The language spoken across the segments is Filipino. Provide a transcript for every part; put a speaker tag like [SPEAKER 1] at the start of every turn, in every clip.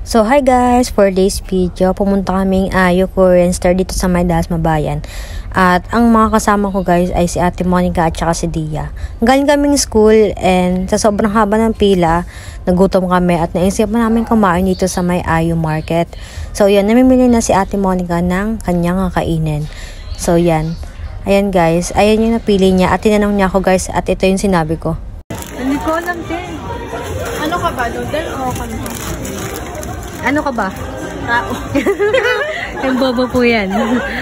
[SPEAKER 1] So hi guys, for today's video, pumunta kaming Ayo Korean Store dito sa May Dasma Bayan. At ang mga kasama ko guys ay si Ate Monica at saka si Dia. Galing kaming school and sa sobrang haba ng pila, nagutom kami at naisip namin kumain dito sa May Ayo Market. So yan, namimili na si Ate Monica ng kanyang kakainin. So yan, ayan guys, ayan yung napili niya at tinanong niya ako guys at ito yung sinabi ko.
[SPEAKER 2] Hindi ko alam din. Ano ka ba? Noodle o kanto?
[SPEAKER 1] Ano ka ba?
[SPEAKER 2] Tao.
[SPEAKER 1] Yung bobo po yan.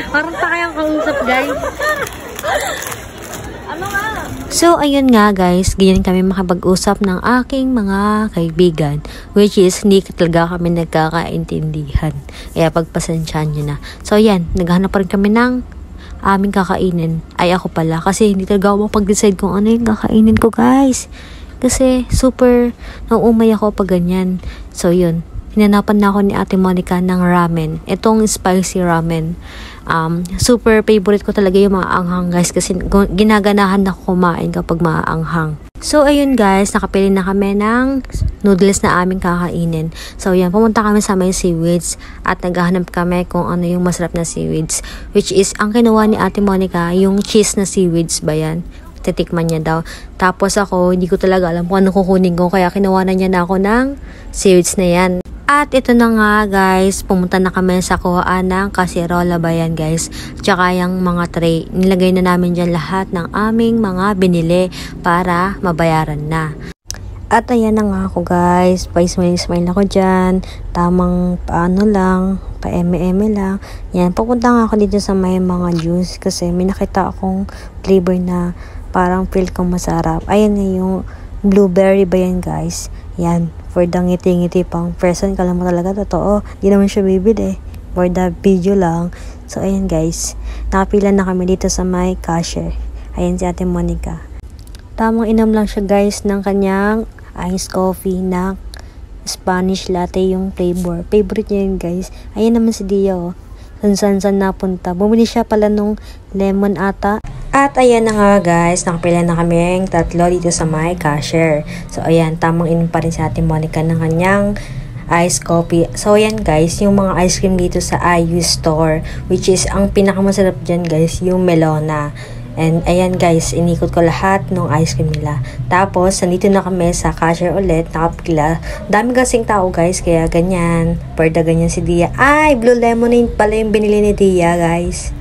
[SPEAKER 1] Parang pa kayang kausap, guys.
[SPEAKER 2] Ano nga?
[SPEAKER 1] So, ayun nga, guys. Ganyan kami makapag-usap ng aking mga kaibigan. Which is, hindi talaga kami nagkakaintindihan. Kaya pagpasensyahan nyo na. So, ayan. Naghahanap pa rin kami ng aming kakainin. Ay, ako pala. Kasi hindi talaga ako mapag-decide kung ano yung kakainin ko, guys. Kasi, super nauumay ako pag ganyan. So, yun. Hinanapan na ako ni Ate Monica ng ramen. Itong spicy ramen. Super favorite ko talaga yung mga anghang guys. Kasi ginaganahan ako kumain kapag maaanghang. So ayun guys, nakapili na kami ng noodles na aming kakainin. So yan, pumunta kami sa may seaweeds. At naghahanap kami kung ano yung masarap na seaweeds. Which is, ang kinuha ni Ate Monica, yung cheese na seaweeds ba yan? Titikman niya daw. Tapos ako, hindi ko talaga alam kung ano kukunin ko. Kaya kinuha na niya na ako ng seaweeds na yan. At ito na nga guys, pumunta na kami sa kuhaan ng kasirola ba yan guys. Tsaka yung mga tray. Nilagay na namin dyan lahat ng aming mga binili para mabayaran na. At ayan na nga ako guys. Pa-smile ako dyan. Tamang paano lang. Pa-eme-eme lang. Yan, pupunta nga ako dito sa may mga juice. Kasi may nakita akong flavor na parang feel kong masarap. Ayan na yung blueberry ba yan guys. Yan. For the ngiti-ngiti pang person, kala mo talaga totoo. Di naman siya bibili. For the video lang. So, ayan guys. Nakapila na kami dito sa my cashier. Ayan si Ate Monica. Tamang inom lang siya guys ng kanyang iced coffee na Spanish latte yung flavor. Favorite niya yun guys. Ayan naman si Dia oh. San napunta. Bumili siya pala nung lemon ata. At ayan na nga guys, nakapila na kaming tatlo dito sa my cashier. So ayan, tamang inom pa rin sa Ate Monica ng kanyang iced coffee. So ayan guys, yung mga ice cream dito sa Ayo Store, which is ang pinakamasarap dyan guys, yung Melona. And ayan guys, inikot ko lahat ng ice cream nila. Tapos, nandito na kami sa cashier ulit, nakapila. Dami kasing tao guys, kaya ganyan. Perda ganyan si Dia. Ay, blue lemonade pala yung binili ni Dia guys.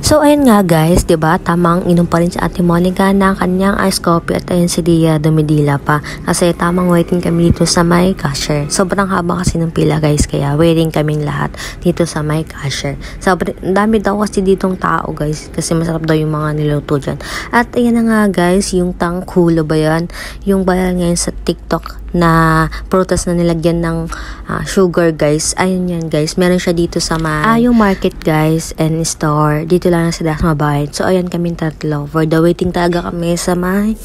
[SPEAKER 1] So, ayun nga guys, diba? Tamang inom pa rin si Ate Monica ng kanyang iced coffee at ayun si Dia dumidila pa. Kasi tamang waiting kami dito sa may cashier. Sobrang haba kasi ng pila guys, kaya waiting kaming lahat dito sa may cashier. Sobrang dami daw kasi ditong tao guys, kasi masarap daw yung mga niluto dyan. At ayun na nga guys, yung tangkulo ba yan? Yung viral ngayon sa TikTok na prutas na nilagyan ng sugar guys. Ayun yan guys, meron siya dito sa may yung market guys and store. Dito lang sa Dasma Bayan. So ayan kaming tatlo. For the waiting talaga kami sa may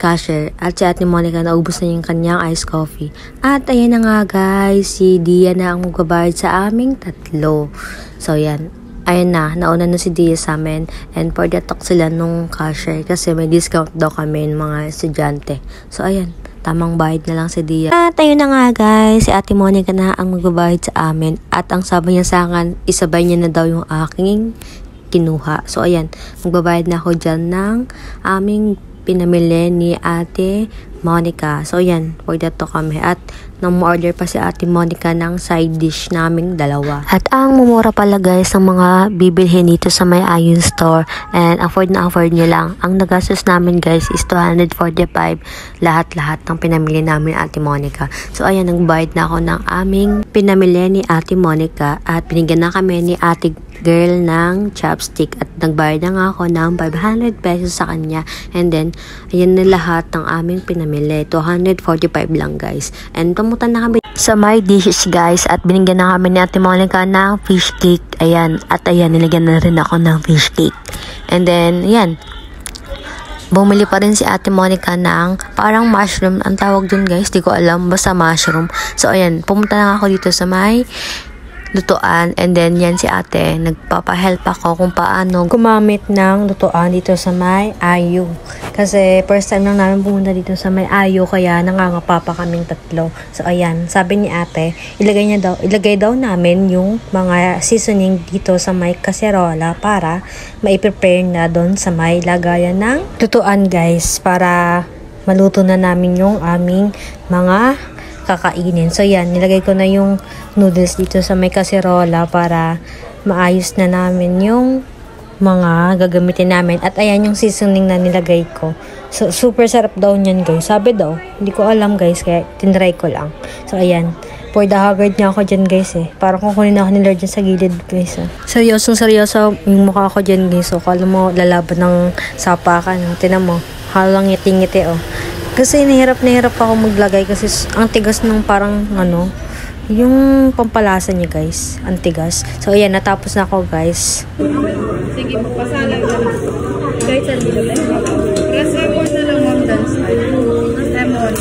[SPEAKER 1] cashier. At si Ate Monica naubos na yung kanyang iced coffee. At ayan na nga guys, si Dia na ang magbabayad sa aming tatlo. So yan. Ayun na, nauna na si Dia sa amin. And for the talk sila nung cashier kasi may discount daw kami ng mga estudyante. So ayan. Tamang bayad na lang si Dia. At ayun na nga guys, si Ate Monica na ang magbabayad sa amin. At ang sabi niya sa akin, isabay niya na daw yung aking kinuha. So ayan, magbabayad na ako dyan ng aming pinamili ni Ate Monica. So ayan, for that to kami. At nang order pa si Ate Monica ng side dish naming dalawa. At ang mumura pala guys ng mga bibilhin dito sa may Ayo Store. And afford na afford nyo lang. Ang nagastos namin guys is 245. Lahat-lahat ng pinamili namin Ate Monica. So ayan, nagbayad na ako ng aming pinamili ni Ate Monica. At binigyan na kami ni Ate Girl ng chopstick. At nagbayad na nga ako ng 500 pesos sa kanya. And then, ayan na lahat ng aming pinamili. 245 lang guys. And pumunta na kami sa my dishes guys. At binigyan na kami ni Ate Monica ng fish cake. Ayan. At ayan, nilagyan na rin ako ng fish cake. And then, ayan. Bumili pa rin si Ate Monica ng parang mushroom. Ang tawag dun guys, di ko alam. Basta mushroom. So ayan, pumunta na ako dito sa may lutuan. And then yan si ate, nagpapahelp ako kung paano gumamit ng lutuan dito sa may ayo. Kasi first time lang namin pumunta dito sa may ayo, kaya nangangapa pa kaming tatlo. So ayan, sabi ni ate, ilagay daw namin yung mga seasoning dito sa may kaserola para mai-prepare na doon sa may lagayan ng lutuan guys, para maluto na namin yung aming mga kakainin. So yan, nilagay ko na yung noodles dito sa may kaserola para maayos na namin yung mga gagamitin namin. At ayan yung seasoning na nilagay ko. So super sarap daw niyan guys. Sabi daw, hindi ko alam guys, kaya tinry ko lang. So ayan, for the haggard niya ako dyan guys eh. Parang kukunin ako ni Lord dyan sa gilid guys. Seryoso yung mukha ko dyan guys. So kala mo lalaban ng sapakan. Tinan mo, halang ngiti-ngiti oh. Kasi nahirap ako maglagay kasi ang tigas ng parang ano, yung pampalasa niya guys, ang tigas. So ayan, natapos na ako guys.
[SPEAKER 2] Sige, magpasalang na. Guys, ang dito na. Press lemon na lang ma'am, then start. Lemon,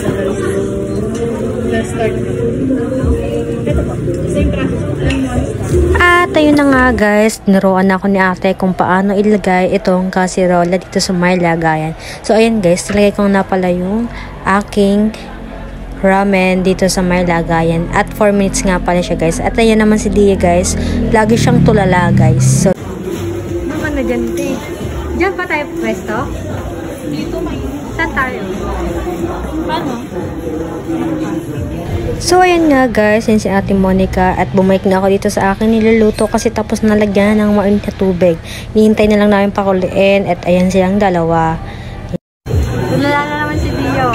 [SPEAKER 2] then start. Ito po, same process. Lemon, start.
[SPEAKER 1] At ayun na nga guys, niruan ako ni ate kung paano ilagay itong kaserola dito sa may lagayan. So ayan guys, nilagay ko na pala yung aking ramen dito sa may lagayan. At 4 minutes nga pala siya guys. At ayan naman si Dia guys, lagi siyang tulala guys. So
[SPEAKER 2] Ano dyan, te?
[SPEAKER 1] diyan pa tayo pwesto?
[SPEAKER 2] Dito may...
[SPEAKER 1] Saan tayo?
[SPEAKER 2] Paano?
[SPEAKER 1] So ayan nga guys, yan si Ate Monica at bumalik na ako dito sa akin niluluto kasi tapos nalagyan ng mainit na tubig. Hinihintay na lang namin pakuliin at ayan silang dalawa.
[SPEAKER 2] Tulala na naman si Dio.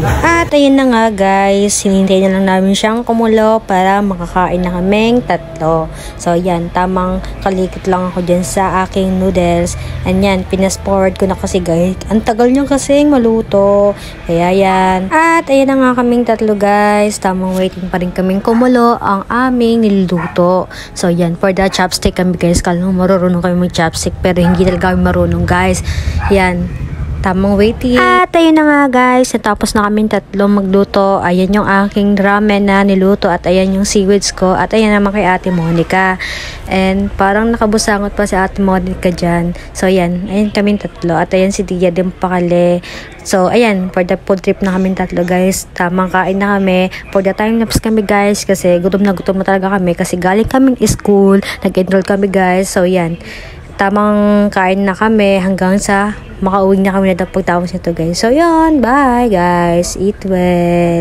[SPEAKER 1] At ayun na nga guys, hinihintay na lang namin siyang kumulo para makakain na kaming tatlo. So yan, tamang kalikot lang ako dyan sa aking noodles. And yan, pinas-forward ko na kasi guys. Ang tagal niya kasing maluto. Kaya yan. At ayun na nga kaming tatlo guys. Tamang waiting pa rin kaming kumulo ang aming niluto. So yan, for the chopstick kami guys. Kala mo marunong kami mag-chopstick pero hindi talaga kami marunong guys. Yan. Tamang waiting. At ayun na nga guys, natapos na kami tatlo magluto. Ayan yung aking ramen na niluto at ayan yung seaweeds ko. At ayan naman kay Ate Monica. And parang nakabusangot pa si Ate Monica dyan. So ayan, ayan kami tatlo. At ayan si Dia din pakali. So ayan, for the food trip na kami tatlo guys. Tamang kain na kami. For the time lapse kami guys kasi gutom na talaga kami. Kasi galing kaming school, nag-enroll kami guys. So ayan, tamang kain na kami hanggang sa makauwi na kami na pagtapos nito guys. So yun, bye guys, eat well.